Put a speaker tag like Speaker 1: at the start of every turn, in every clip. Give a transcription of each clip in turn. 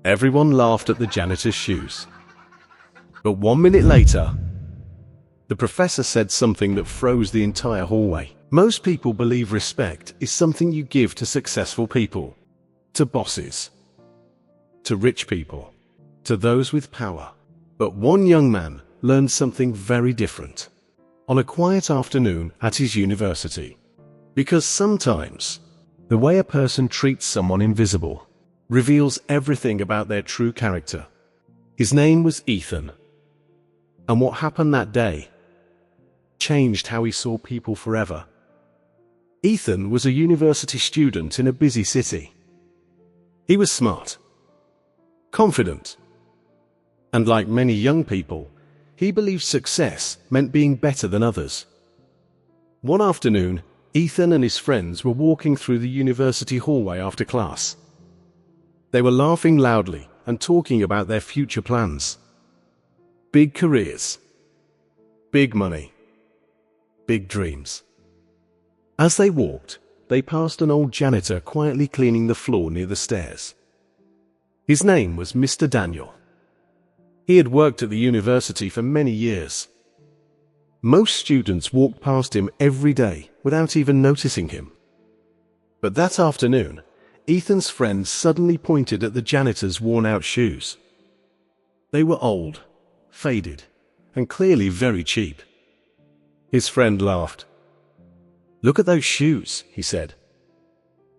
Speaker 1: Everyone laughed at the janitor's shoes. But 1 minute later, the professor said something that froze the entire hallway. Most people believe respect is something you give to successful people, to bosses, to rich people, to those with power. But one young man learned something very different on a quiet afternoon at his university. Because sometimes the way a person treats someone invisible reveals everything about their true character. His name was Ethan. And what happened that day changed how he saw people forever. Ethan was a university student in a busy city. He was smart, confident, and like many young people, he believed success meant being better than others. One afternoon, Ethan and his friends were walking through the university hallway after class. They were laughing loudly and talking about their future plans. Big careers, big money, big dreams. As they walked, they passed an old janitor quietly cleaning the floor near the stairs. His name was Mr. Daniel. He had worked at the university for many years. Most students walked past him every day without even noticing him. But that afternoon, Ethan's friend suddenly pointed at the janitor's worn-out shoes. They were old, faded, and clearly very cheap. His friend laughed. "Look at those shoes," he said.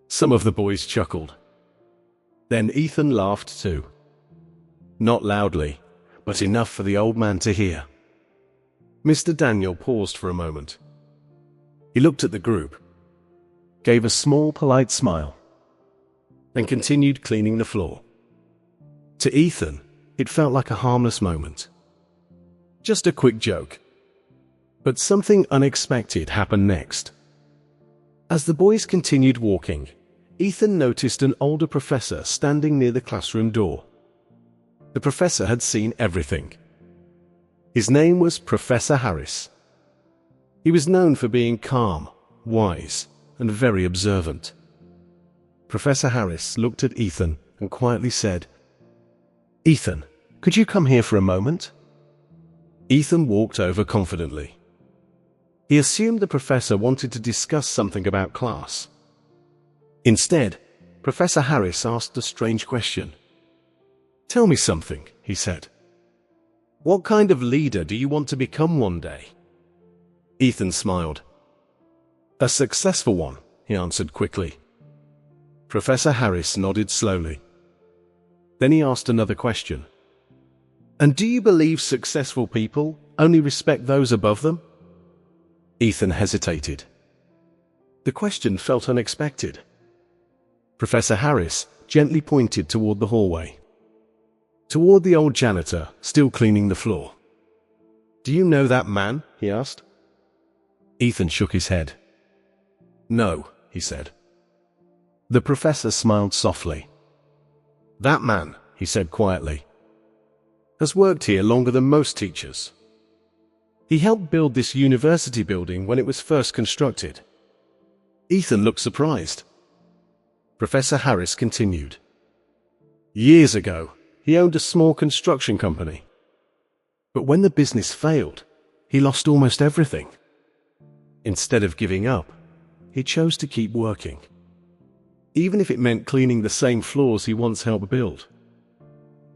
Speaker 1: Some of the boys chuckled. Then Ethan laughed too. Not loudly, but enough for the old man to hear. Mr. Daniel paused for a moment. He looked at the group, gave a small, polite smile, and continued cleaning the floor. To Ethan, it felt like a harmless moment. Just a quick joke. But something unexpected happened next. As the boys continued walking, Ethan noticed an older professor standing near the classroom door. The professor had seen everything. His name was Professor Harris. He was known for being calm, wise, and very observant. Professor Harris looked at Ethan and quietly said, "Ethan, could you come here for a moment?" Ethan walked over confidently. He assumed the professor wanted to discuss something about class. Instead, Professor Harris asked a strange question. "Tell me something," he said. "What kind of leader do you want to become one day?" Ethan smiled. "A successful one," he answered quickly. Professor Harris nodded slowly. Then he asked another question. "And do you believe successful people only respect those above them?" Ethan hesitated. The question felt unexpected. Professor Harris gently pointed toward the hallway, toward the old janitor still cleaning the floor. "Do you know that man?" he asked. Ethan shook his head. "No," he said. The professor smiled softly. "That man," he said quietly, "has worked here longer than most teachers. He helped build this university building when it was first constructed." Ethan looked surprised. Professor Harris continued. "Years ago, he owned a small construction company. But when the business failed, he lost almost everything. Instead of giving up, he chose to keep working, even if it meant cleaning the same floors he once helped build."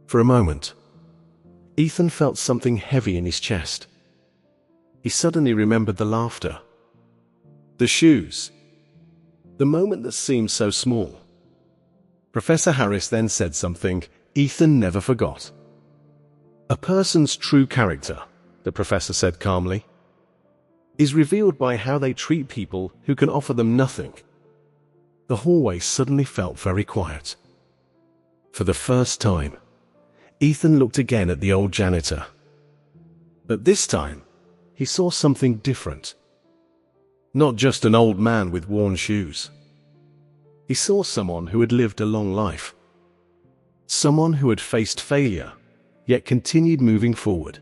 Speaker 1: For a moment, Ethan felt something heavy in his chest. He suddenly remembered the laughter, the shoes, the moment that seemed so small. Professor Harris then said something Ethan never forgot. "A person's true character," the professor said calmly, "is revealed by how they treat people who can offer them nothing." The hallway suddenly felt very quiet. For the first time, Ethan looked again at the old janitor. But this time, he saw something different. Not just an old man with worn shoes. He saw someone who had lived a long life. Someone who had faced failure, yet continued moving forward.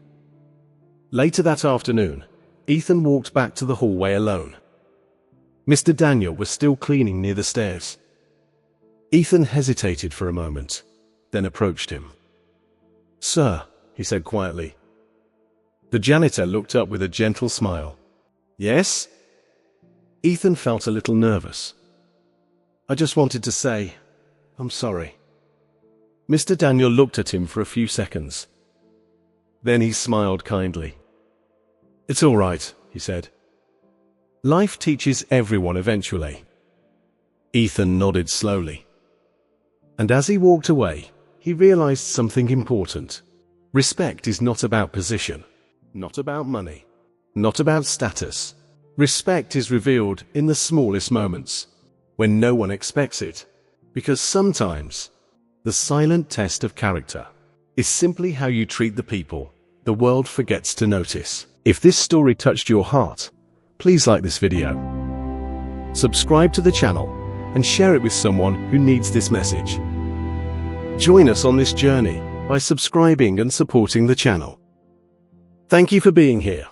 Speaker 1: Later that afternoon, Ethan walked back to the hallway alone. Mr. Daniel was still cleaning near the stairs. Ethan hesitated for a moment, then approached him. "Sir," he said quietly. The janitor looked up with a gentle smile. "Yes?" Ethan felt a little nervous. "I just wanted to say, I'm sorry." Mr. Daniel looked at him for a few seconds. Then he smiled kindly. "It's all right," he said. "Life teaches everyone eventually." Ethan nodded slowly. And as he walked away, he realized something important. Respect is not about position, not about money, not about status. Respect is revealed in the smallest moments, when no one expects it. Because sometimes, the silent test of character is simply how you treat the people the world forgets to notice. If this story touched your heart, please like this video, subscribe to the channel, and share it with someone who needs this message. Join us on this journey by subscribing and supporting the channel. Thank you for being here.